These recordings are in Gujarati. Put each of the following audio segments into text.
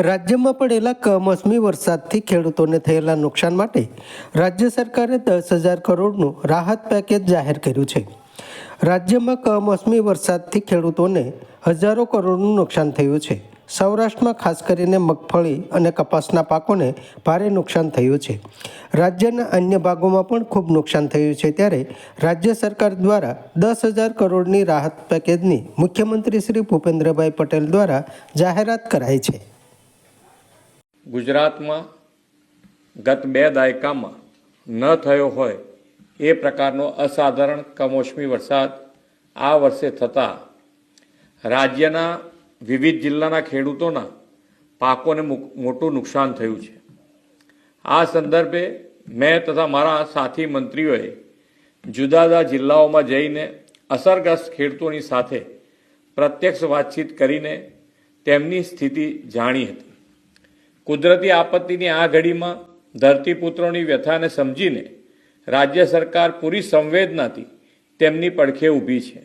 રાજ્યમાં પડેલા કમોસમી વરસાદથી ખેડૂતોને થયેલા નુકસાન માટે રાજ્ય સરકારે 10,000 કરોડનું રાહત પેકેજ જાહેર કર્યું છે। રાજ્યમાં કમોસમી વરસાદથી ખેડૂતોને હજારો કરોડનું નુકસાન થયું છે। સૌરાષ્ટ્રમાં ખાસ કરીને મગફળી અને કપાસના પાકોને ભારે નુકસાન થયું છે। રાજ્યના અન્ય ભાગોમાં પણ ખૂબ નુકસાન થયું છે। ત્યારે રાજ્ય સરકાર દ્વારા 10,000 કરોડની રાહત પેકેજની મુખ્યમંત્રી શ્રી ભૂપેન્દ્રભાઈ પટેલ દ્વારા જાહેરાત કરાઈ છે। ગુજરાતમાં ગત 2 દાયકામાં ન થયો હોય એ પ્રકારનો અસાધારણ કમોસમી વરસાદ આ વર્ષે થતાં રાજ્યના વિવિધ જિલ્લાના ખેડૂતોના પાકોને મોટું નુકસાન થયું છે। આ સંદર્ભે મેં તથા મારા સાથી મંત્રીઓએ જુદા જુદા જિલ્લાઓમાં જઈને અસરગ્રસ્ત ખેડૂતોની સાથે પ્રત્યક્ષ વાતચીત કરીને તેમની સ્થિતિ જાણી હતી। કુદરતી આપત્તિની આ ઘડીમાં ધરતીપુત્રોની વ્યથાને સમજીને રાજ્ય સરકાર પૂરી સંવેદનાથી તેમની પડખે ઊભી છે।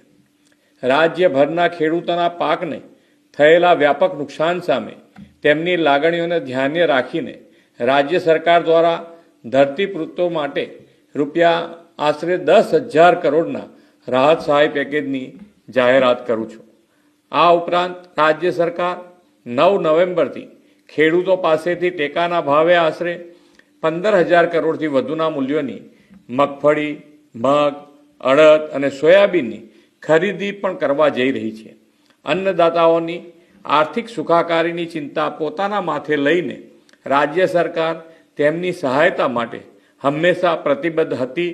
રાજ્યભરના ખેડૂતોના પાકને થયેલા વ્યાપક નુકસાન સામે તેમની લાગણીઓને ધ્યાને રાખીને રાજ્ય સરકાર દ્વારા ધરતીપુત્રો માટે આશરે 10,000 કરોડના રાહત સહાય પેકેજની જાહેરાત કરું છું। આ ઉપરાંત રાજ્ય સરકાર 9 નવેમ્બરથી ખેડૂતો પાસેથી ટેકાના ભાવે આશરે 15,000 કરોડથી વધુના મૂલ્યોની મગફળી, મગ, અડદ અને સોયાબીનની ખરીદી પણ કરવા જઈ રહી છે। અન્નદાતાઓની આર્થિક સુખાકારીની ચિંતા પોતાના માથે લઈને રાજ્ય સરકાર તેમની સહાયતા માટે હંમેશા પ્રતિબદ્ધ હતી,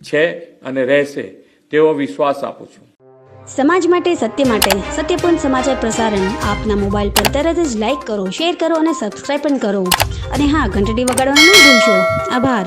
છે અને રહેશે તેવો વિશ્વાસ આપું છું। સમાજ માટે, સત્ય માટે, સત્યપૂર્ણ સમાચાર પ્રસારણ આપના મોબાઈલ પર તરત જ લાઈક કરો, શેર કરો અને સબસ્ક્રાઈબ પણ કરો। અને હા, ઘંટડી વગાડવાનું ન ભૂલશો। આભાર।